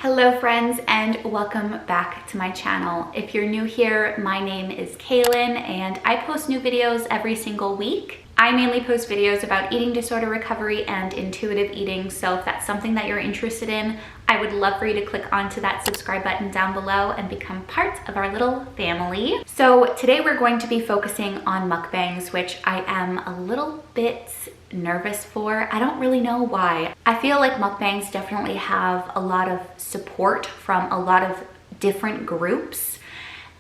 Hello friends, and welcome back to my channel. If you're new here, my name is Kailin and I post new videos every single week. I mainly post videos about eating disorder recovery and intuitive eating, so if that's something that you're interested in, I would love for you to click onto that subscribe button down below and become part of our little family. So today we're going to be focusing on mukbangs, which I am a little bit nervous for. I don't really know why. I feel like mukbangs definitely have a lot of support from a lot of different groups.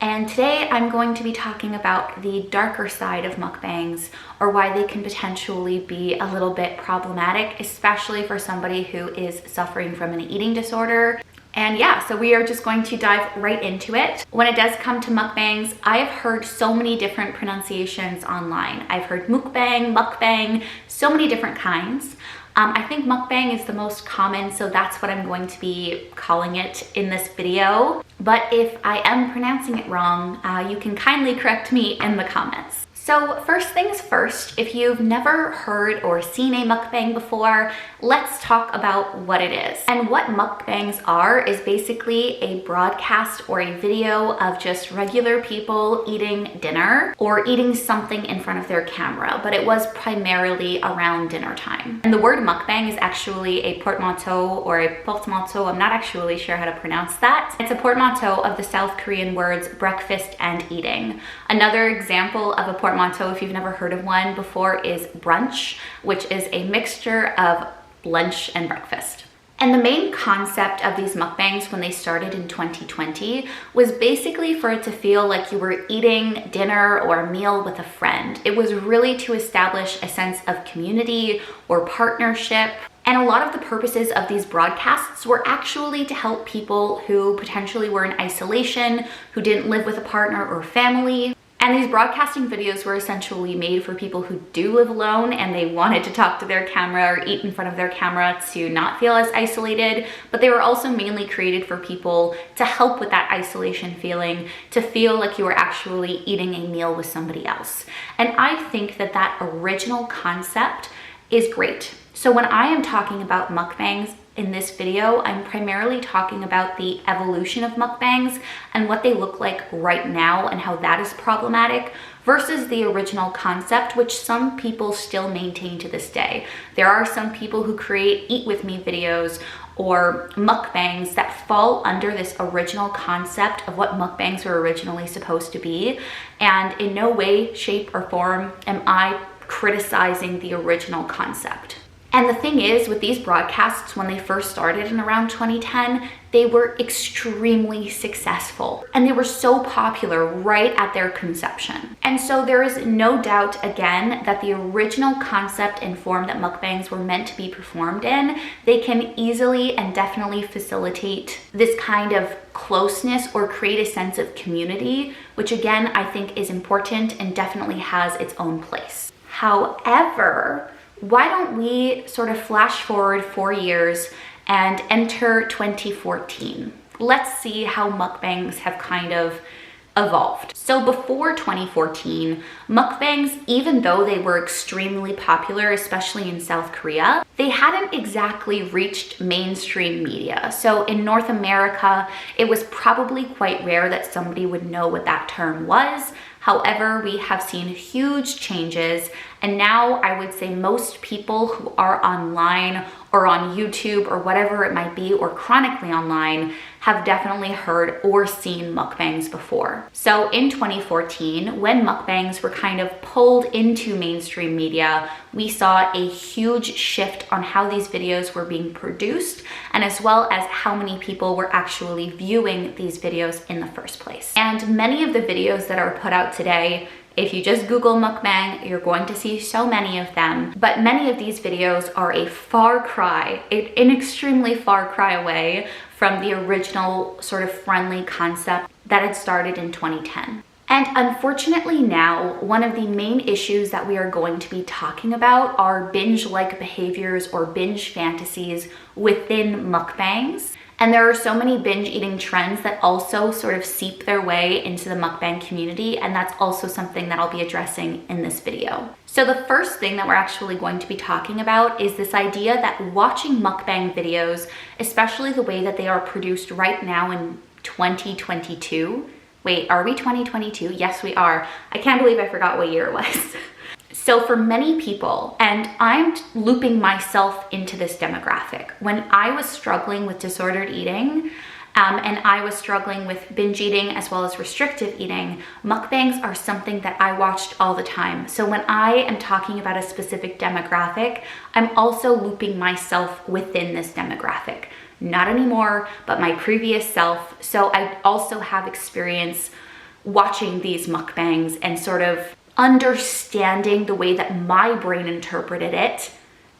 And today I'm going to be talking about the darker side of mukbangs, or why they can potentially be a little bit problematic, especially for somebody who is suffering from an eating disorder. And yeah, so we are just going to dive right into it. When it does come to mukbangs, I have heard so many different pronunciations online. I've heard mukbang, mukbang, so many different kinds. I think mukbang is the most common, so that's what I'm going to be calling it in this video. But if I am pronouncing it wrong, you can kindly correct me in the comments. So first things first, if you've never heard or seen a mukbang before, let's talk about what it is. And what mukbangs are is basically a broadcast or a video of just regular people eating dinner or eating something in front of their camera, but it was primarily around dinner time. And the word mukbang is actually a portmanteau or a portmanteau. I'm not actually sure how to pronounce that. It's a portmanteau of the South Korean words breakfast and eating. Another example of a portmanteau, if you've never heard of one before, is brunch, which is a mixture of lunch and breakfast. And the main concept of these mukbangs when they started in 2020 was basically for it to feel like you were eating dinner or a meal with a friend. It was really to establish a sense of community or partnership. And a lot of the purposes of these broadcasts were actually to help people who potentially were in isolation, who didn't live with a partner or family. And these broadcasting videos were essentially made for people who do live alone and they wanted to talk to their camera or eat in front of their camera to not feel as isolated, but they were also mainly created for people to help with that isolation feeling, to feel like you were actually eating a meal with somebody else. And I think that that original concept is great. So when I am talking about mukbangs in this video, I'm primarily talking about the evolution of mukbangs and what they look like right now and how that is problematic versus the original concept, which some people still maintain to this day. There are some people who create eat with me videos or mukbangs that fall under this original concept of what mukbangs were originally supposed to be. And in no way, shape, or form am I criticizing the original concept. And the thing is, with these broadcasts, when they first started in around 2010, they were extremely successful and they were so popular right at their conception. And so there is no doubt, again, that the original concept and form that mukbangs were meant to be performed in, they can easily and definitely facilitate this kind of closeness or create a sense of community, which again, I think is important and definitely has its own place. However, why don't we sort of flash forward 4 years and enter 2014? Let's see how mukbangs have kind of evolved. So before 2014, mukbangs, even though they were extremely popular, especially in South Korea, they hadn't exactly reached mainstream media. So in North America, it was probably quite rare that somebody would know what that term was. However, we have seen huge changes, and now I would say most people who are online or on YouTube or whatever it might be, or chronically online, have definitely heard or seen mukbangs before. So in 2014, when mukbangs were kind of pulled into mainstream media, we saw a huge shift on how these videos were being produced, and as well as how many people were actually viewing these videos in the first place. And many of the videos that are put out today, if you just Google mukbang, you're going to see so many of them. But many of these videos are a far cry, an extremely far cry away from the original sort of friendly concept that had started in 2010. And unfortunately now, one of the main issues that we are going to be talking about are binge-like behaviors or binge fantasies within mukbangs. And there are so many binge eating trends that also sort of seep their way into the mukbang community, and that's also something that I'll be addressing in this video. So the first thing that we're actually going to be talking about is this idea that watching mukbang videos, especially the way that they are produced right now in 2022. Wait, are we 2022? Yes, we are. I can't believe I forgot what year it was. So for many people, and I'm looping myself into this demographic, when I was struggling with disordered eating, and I was struggling with binge eating as well as restrictive eating, mukbangs are something that I watched all the time. So when I am talking about a specific demographic, I'm also looping myself within this demographic. Not anymore, but my previous self. So I also have experience watching these mukbangs and sort of understanding the way that my brain interpreted it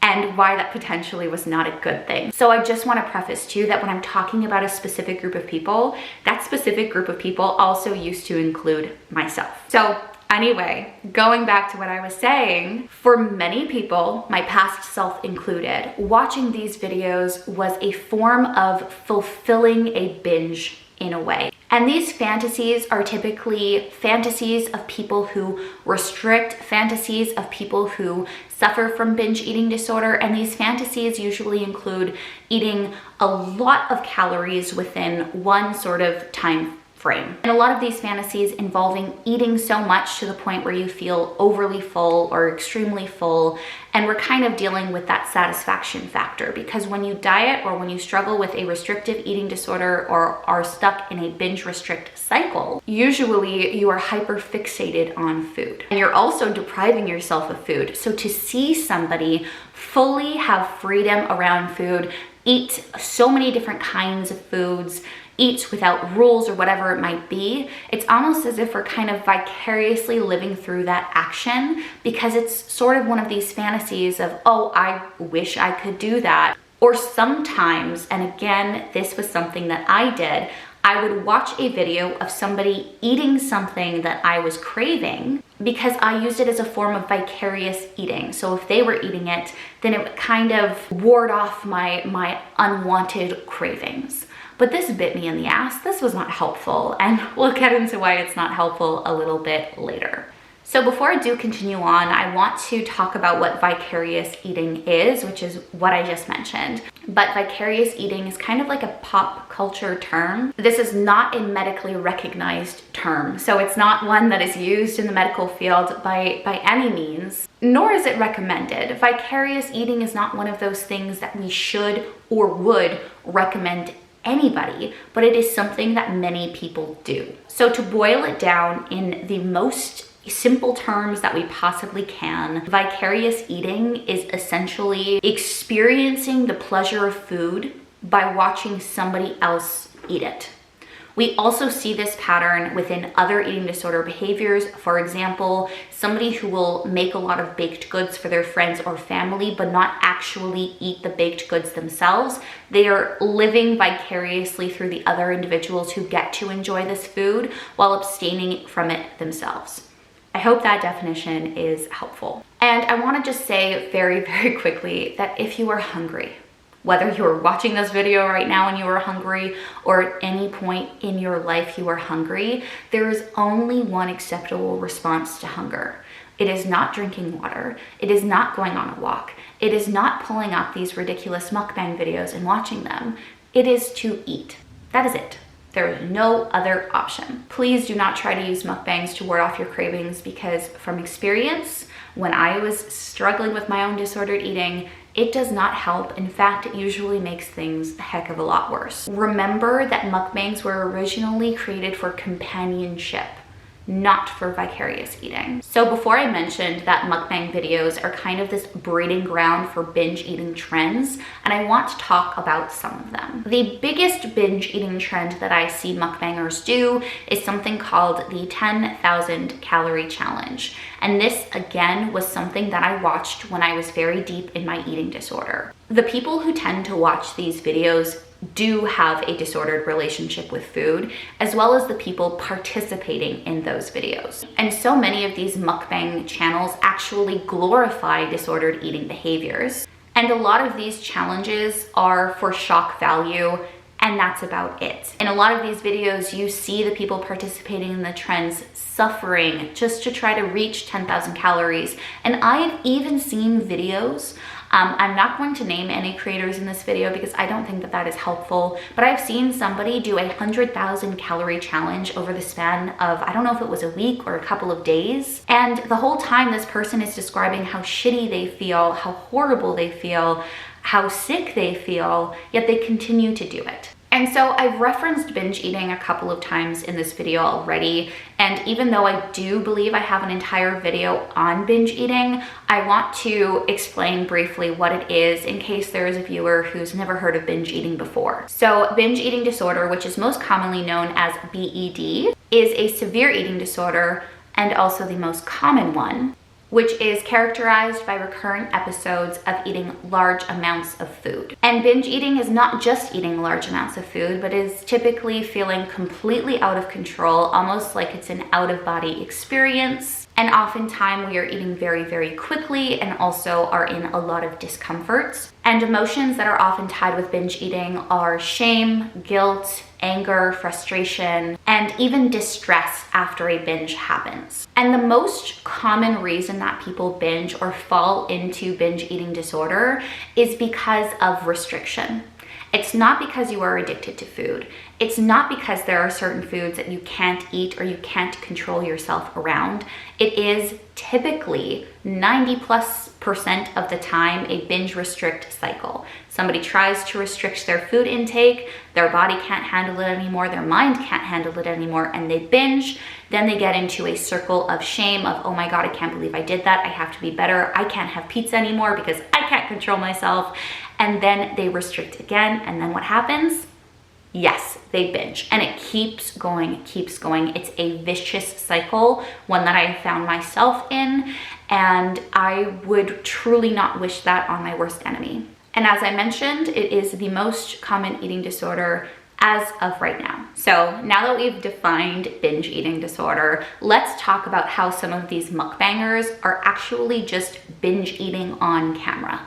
and why that potentially was not a good thing. So I just want to preface too that when I'm talking about a specific group of people, that specific group of people also used to include myself. So anyway, going back to what I was saying, for many people, my past self included, watching these videos was a form of fulfilling a binge in a way. And these fantasies are typically fantasies of people who restrict, fantasies of people who suffer from binge eating disorder, and these fantasies usually include eating a lot of calories within one sort of time frame. And a lot of these fantasies involving eating so much to the point where you feel overly full or extremely full, and we're kind of dealing with that satisfaction factor, because when you diet or when you struggle with a restrictive eating disorder or are stuck in a binge restrict cycle, usually you are hyper fixated on food and you're also depriving yourself of food. So to see somebody fully have freedom around food, eat so many different kinds of foods, eat without rules or whatever it might be, it's almost as if we're kind of vicariously living through that action, because it's sort of one of these fantasies of, oh, I wish I could do that. Or sometimes, and again, this was something that I did, I would watch a video of somebody eating something that I was craving because I used it as a form of vicarious eating. So if they were eating it, then it would kind of ward off my unwanted cravings. But this bit me in the ass. This was not helpful, and we'll get into why it's not helpful a little bit later. So before I do continue on, I want to talk about what vicarious eating is, which is what I just mentioned. But vicarious eating is kind of like a pop culture term. This is not a medically recognized term, so it's not one that is used in the medical field by any means, nor is it recommended. Vicarious eating is not one of those things that we should or would recommend anybody, but it is something that many people do. So to boil it down in the most simple terms that we possibly can, vicarious eating is essentially experiencing the pleasure of food by watching somebody else eat it. We also see this pattern within other eating disorder behaviors. For example, somebody who will make a lot of baked goods for their friends or family, but not actually eat the baked goods themselves. They are living vicariously through the other individuals who get to enjoy this food while abstaining from it themselves. I hope that definition is helpful. And I want to just say very, very quickly that if you are hungry, whether you're watching this video right now and you are hungry, or at any point in your life you are hungry, there is only one acceptable response to hunger. It is not drinking water. It is not going on a walk. It is not pulling up these ridiculous mukbang videos and watching them. It is to eat. That is it. There is no other option. Please do not try to use mukbangs to ward off your cravings, because from experience, when I was struggling with my own disordered eating, it does not help. In fact, it usually makes things a heck of a lot worse. Remember that mukbangs were originally created for companionship, not for vicarious eating. So before I mentioned that mukbang videos are kind of this breeding ground for binge eating trends, and I want to talk about some of them. The biggest binge eating trend that I see mukbangers do is something called the 10,000 calorie challenge. And this, again, was something that I watched when I was very deep in my eating disorder. The people who tend to watch these videos do have a disordered relationship with food, as well as the people participating in those videos. And so many of these mukbang channels actually glorify disordered eating behaviors. And a lot of these challenges are for shock value and that's about it. In a lot of these videos, you see the people participating in the trends suffering just to try to reach 10,000 calories. And I've even seen videos, I'm not going to name any creators in this video because I don't think that that is helpful, but I've seen somebody do a 100,000 calorie challenge over the span of, I don't know if it was a week or a couple of days. And the whole time this person is describing how shitty they feel, how horrible they feel, how sick they feel, yet they continue to do it. And so I've referenced binge eating a couple of times in this video already, and even though I do believe I have an entire video on binge eating, I want to explain briefly what it is in case there is a viewer who's never heard of binge eating before. So binge eating disorder, which is most commonly known as BED, is a severe eating disorder and also the most common one, which is characterized by recurrent episodes of eating large amounts of food. And binge eating is not just eating large amounts of food, but is typically feeling completely out of control, almost like it's an out-of-body experience. And oftentimes we are eating very, very quickly and also are in a lot of discomfort. And emotions that are often tied with binge eating are shame, guilt, anger, frustration, and even distress after a binge happens. And the most common reason that people binge or fall into binge eating disorder is because of restriction. It's not because you are addicted to food. It's not because there are certain foods that you can't eat or you can't control yourself around. It is typically 90+% of the time a binge restrict cycle. Somebody tries to restrict their food intake, their body can't handle it anymore, their mind can't handle it anymore, and they binge. Then they get into a circle of shame of, oh my God, I can't believe I did that. I have to be better. I can't have pizza anymore because I can't control myself. And then they restrict again. And then what happens? Yes, they binge, and it keeps going, it keeps going. It's a vicious cycle, one that I found myself in, and I would truly not wish that on my worst enemy. And as I mentioned, it is the most common eating disorder as of right now. So now that we've defined binge eating disorder, let's talk about how some of these mukbangers are actually just binge eating on camera.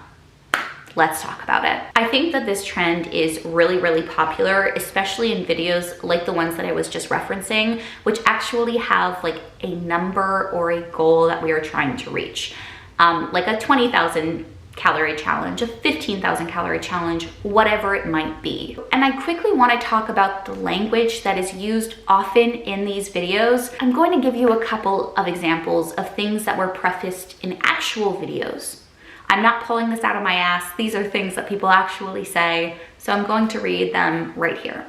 Let's talk about it. I think that this trend is really, really popular, especially in videos like the ones that I was just referencing, which actually have like a number or a goal that we are trying to reach. Like a 20,000 calorie challenge, a 15,000 calorie challenge, whatever it might be. And I quickly want to talk about the language that is used often in these videos. I'm going to give you a couple of examples of things that were prefaced in actual videos. I'm not pulling this out of my ass. These are things that people actually say. So I'm going to read them right here.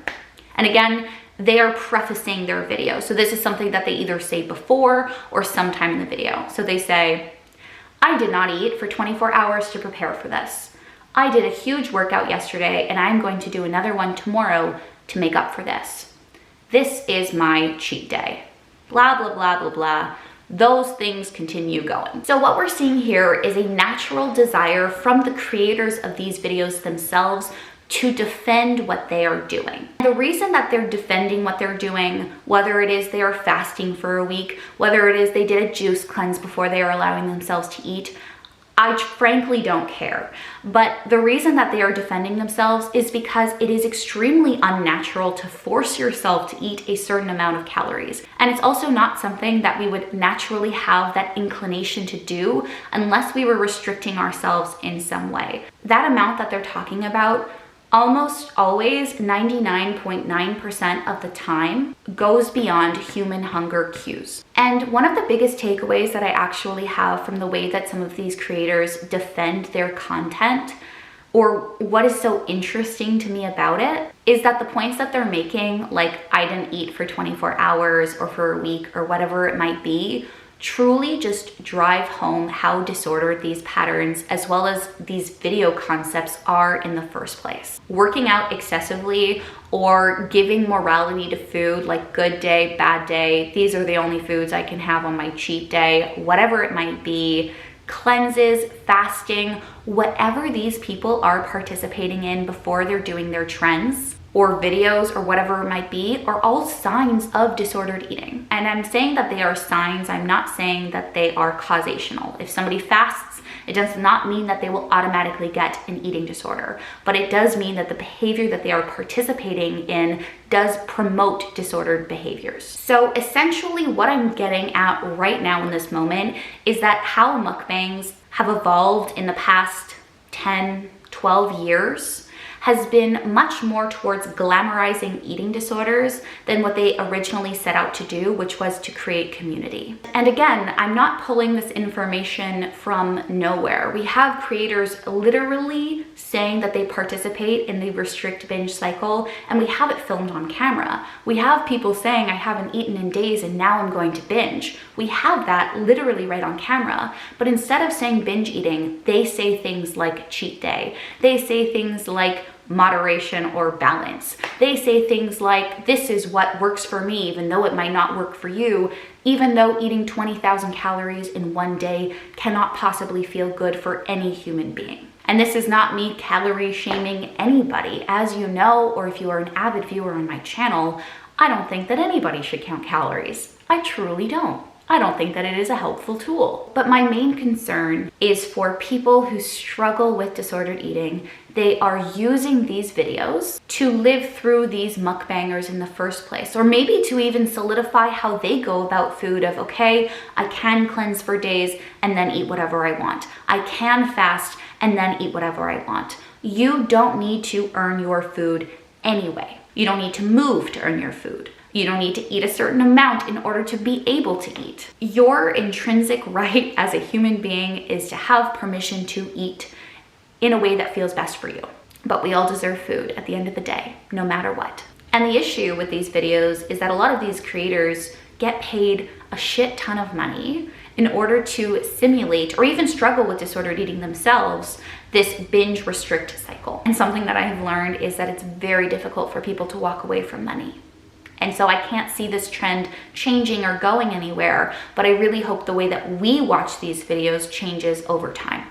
And again, they are prefacing their video. So this is something that they either say before or sometime in the video. So they say, I did not eat for 24 hours to prepare for this. I did a huge workout yesterday and I'm going to do another one tomorrow to make up for this. This is my cheat day. Blah, blah, blah, blah, blah. Those things continue going. So what we're seeing here is a natural desire from the creators of these videos themselves to defend what they are doing. The reason that they're defending what they're doing, whether it is they are fasting for a week, whether it is they did a juice cleanse before they are allowing themselves to eat, I frankly don't care. But the reason that they are defending themselves is because it is extremely unnatural to force yourself to eat a certain amount of calories. And it's also not something that we would naturally have that inclination to do unless we were restricting ourselves in some way. That amount that they're talking about, almost always 99.9% of the time goes beyond human hunger cues. And one of the biggest takeaways that I actually have from the way that some of these creators defend their content, or what is so interesting to me about it, is that the points that they're making, like I didn't eat for 24 hours or for a week or whatever it might be, truly just drive home how disordered these patterns as well as these video concepts are in the first place. Working out excessively or giving morality to food, like good day, bad day, these are the only foods I can have on my cheat day, whatever it might be, cleanses, fasting, whatever these people are participating in before they're doing their trends or videos or whatever it might be, are all signs of disordered eating. And I'm saying that they are signs, I'm not saying that they are causational. If somebody fasts It does not mean that they will automatically get an eating disorder, but it does mean that the behavior that they are participating in does promote disordered behaviors. So essentially what I'm getting at right now in this moment is that how mukbangs have evolved in the past 10, 12 years has been much more towards glamorizing eating disorders than what they originally set out to do, which was to create community. And again, I'm not pulling this information from nowhere. We have creators literally saying that they participate in the restrict binge cycle, and we have it filmed on camera. We have people saying, I haven't eaten in days and now I'm going to binge. We have that literally right on camera. But instead of saying binge eating, they say things like cheat day. They say things like moderation or balance. They say things like, this is what works for me, even though it might not work for you, even though eating 20,000 calories in one day cannot possibly feel good for any human being. And this is not me calorie shaming anybody. As you know, or if you are an avid viewer on my channel, I don't think that anybody should count calories. I truly don't. I don't think that it is a helpful tool. But my main concern is for people who struggle with disordered eating. They are using these videos to live through these mukbangers in the first place, or maybe to even solidify how they go about food of, okay, I can cleanse for days and then eat whatever I want. I can fast and then eat whatever I want. You don't need to earn your food anyway. You don't need to move to earn your food. You don't need to eat a certain amount in order to be able to eat. Your intrinsic right as a human being is to have permission to eat in a way that feels best for you. But we all deserve food at the end of the day, no matter what. And the issue with these videos is that a lot of these creators get paid a shit ton of money in order to simulate or even struggle with disordered eating themselves, this binge restrict cycle. And something that I have learned is that it's very difficult for people to walk away from money. And so I can't see this trend changing or going anywhere, but I really hope the way that we watch these videos changes over time.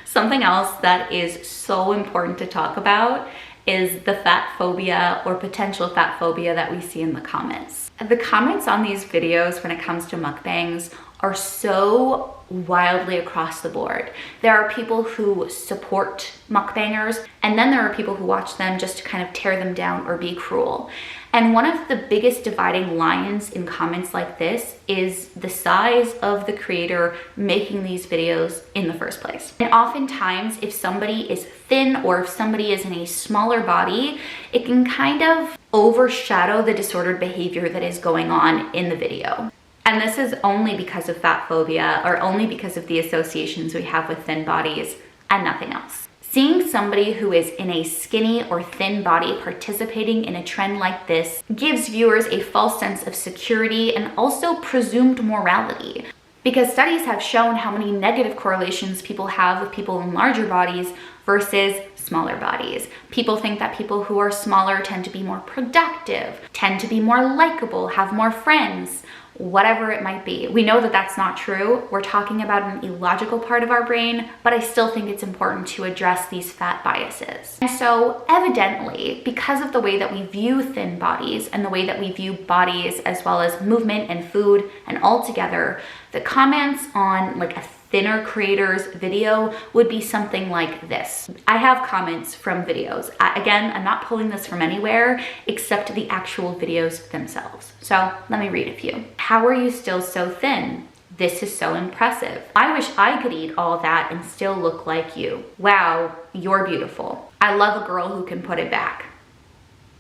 Something else that is so important to talk about is the fat phobia or potential fat phobia that we see in the comments. The comments on these videos when it comes to mukbangs are so wildly across the board. There are people who support mukbangers, and then there are people who watch them just to kind of tear them down or be cruel. And one of the biggest dividing lines in comments like this is the size of the creator making these videos in the first place. And oftentimes, if somebody is thin or if somebody is in a smaller body, it can kind of overshadow the disordered behavior that is going on in the video. And this is only because of fat phobia or only because of the associations we have with thin bodies and nothing else. Seeing somebody who is in a skinny or thin body participating in a trend like this gives viewers a false sense of security and also presumed morality. Because studies have shown how many negative correlations people have with people in larger bodies versus smaller bodies. People think that people who are smaller tend to be more productive, tend to be more likable, have more friends, whatever it might be. We know that that's not true. We're talking about an illogical part of our brain, but I still think it's important to address these fat biases. And so evidently, because of the way that we view thin bodies and the way that we view bodies as well as movement and food and all together, the comments on like a thinner creator's video would be something like this. I have comments from videos. Again, I'm not pulling this from anywhere except the actual videos themselves. So let me read a few. How are you still so thin? This is so impressive. I wish I could eat all that and still look like you. Wow, you're beautiful. I love a girl who can put it back.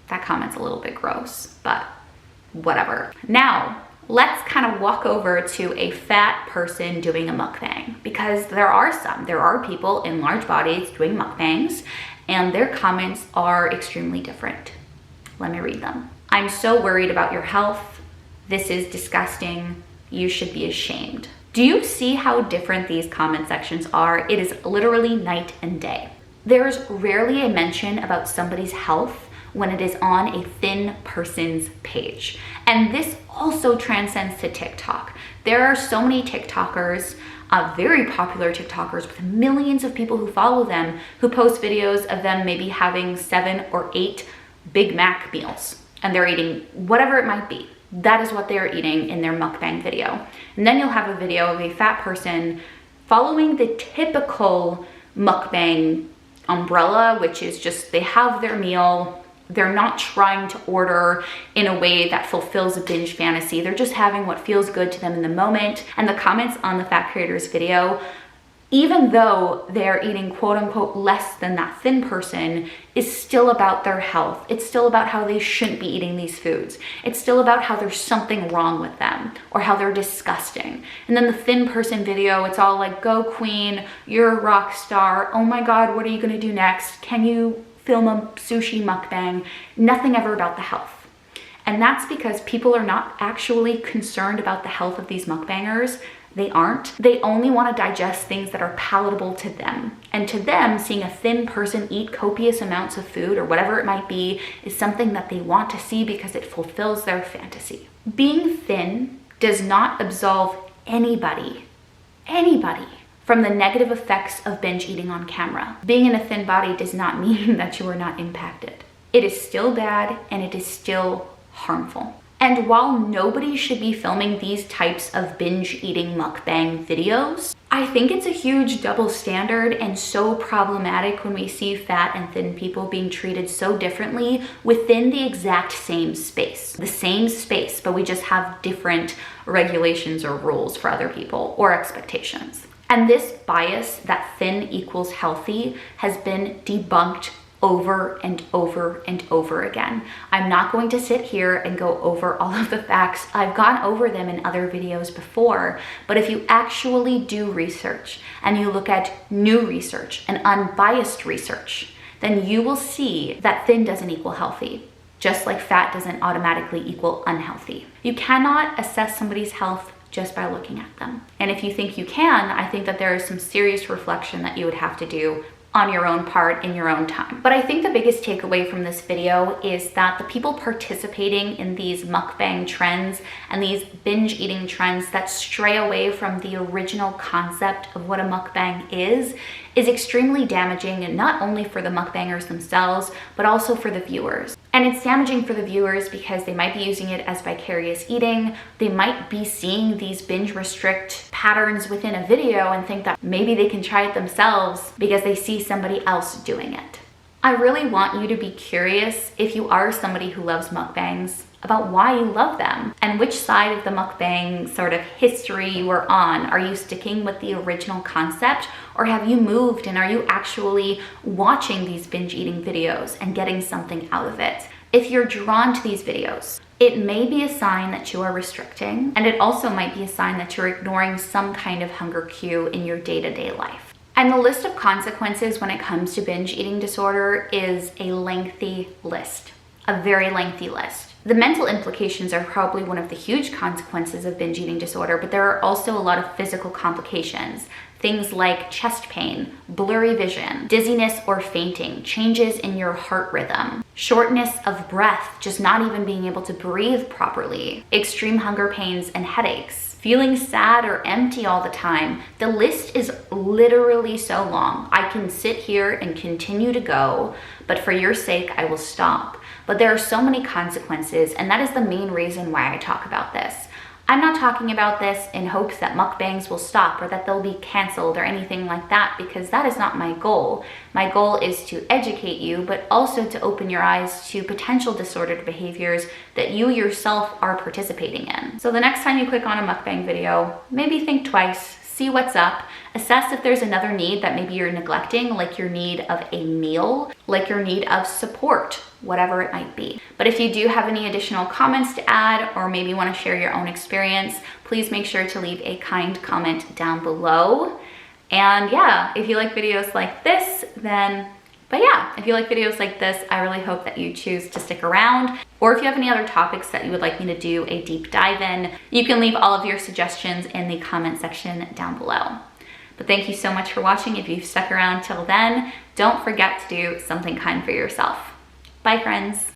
That comment's a little bit gross, but whatever. Now, let's kind of walk over to a fat person doing a mukbang, because there are people in large bodies doing mukbangs and their comments are extremely different. Let me read them. I'm so worried about your health. This is disgusting. You should be ashamed. Do you see how different these comment sections are? It is literally night and day. There's rarely a mention about somebody's health when it is on a thin person's page. And this also transcends to TikTok. There are so many TikTokers, very popular TikTokers with millions of people who follow them, who post videos of them maybe having 7 or 8 Big Mac meals. And they're eating whatever it might be. That is what they're eating in their mukbang video. And then you'll have a video of a fat person following the typical mukbang umbrella, which is just they have their meal, they're not trying to order in a way that fulfills a binge fantasy, they're just having what feels good to them in the moment. And the comments on the Fat Creators video, even though they're eating quote unquote less than that thin person, is still about their health. It's still about how they shouldn't be eating these foods. It's still about how there's something wrong with them or how they're disgusting. And then the thin person video, it's all like, go queen, you're a rock star. Oh my God, what are you gonna do next? Can you film a sushi mukbang? Nothing ever about the health. And that's because people are not actually concerned about the health of these mukbangers. They aren't. They only want to digest things that are palatable to them. And to them, seeing a thin person eat copious amounts of food or whatever it might be is something that they want to see because it fulfills their fantasy. Being thin does not absolve anybody from the negative effects of binge eating on camera. Being in a thin body does not mean that you are not impacted. It is still bad and it is still harmful. And while nobody should be filming these types of binge eating mukbang videos, I think it's a huge double standard and so problematic when we see fat and thin people being treated so differently within the exact same space. The same space, but we just have different regulations or rules for other people or expectations. And this bias that thin equals healthy has been debunked over and over and over again. I'm not going to sit here and go over all of the facts. I've gone over them in other videos before, but if you actually do research and you look at new research and unbiased research, then you will see that thin doesn't equal healthy, just like fat doesn't automatically equal unhealthy. You cannot assess somebody's health just by looking at them. And if you think you can, I think that there is some serious reflection that you would have to do on your own part in your own time. But I think the biggest takeaway from this video is that the people participating in these mukbang trends and these binge eating trends that stray away from the original concept of what a mukbang is extremely damaging, and not only for the mukbangers themselves, but also for the viewers. And it's damaging for the viewers because they might be using it as vicarious eating. They might be seeing these binge restrict patterns within a video and think that maybe they can try it themselves because they see somebody else doing it. I really want you to be curious, if you are somebody who loves mukbangs, about why you love them and which side of the mukbang sort of history you are on. Are you sticking with the original concept, or have you moved and are you actually watching these binge eating videos and getting something out of it? If you're drawn to these videos, it may be a sign that you are restricting, and it also might be a sign that you're ignoring some kind of hunger cue in your day-to-day life. And the list of consequences when it comes to binge eating disorder is a lengthy list, a very lengthy list. The mental implications are probably one of the huge consequences of binge eating disorder, but there are also a lot of physical complications. Things like chest pain, blurry vision, dizziness or fainting, changes in your heart rhythm, shortness of breath, just not even being able to breathe properly, extreme hunger pains and headaches, feeling sad or empty all the time. The list is literally so long. I can sit here and continue to go, but for your sake, I will stop. But there are so many consequences, and that is the main reason why I talk about this. I'm not talking about this in hopes that mukbangs will stop or that they'll be canceled or anything like that, because that is not my goal. My goal is to educate you, but also to open your eyes to potential disordered behaviors that you yourself are participating in. So the next time you click on a mukbang video, maybe think twice, see what's up, assess if there's another need that maybe you're neglecting, like your need of a meal, like your need of support, whatever it might be. But if you do have any additional comments to add, or maybe want to share your own experience, please make sure to leave a kind comment down below. And yeah, if you like videos like this, if you like videos like this, I really hope that you choose to stick around. Or if you have any other topics that you would like me to do a deep dive in, you can leave all of your suggestions in the comment section down below. But thank you so much for watching. If you've stuck around till then, don't forget to do something kind for yourself. Bye, friends.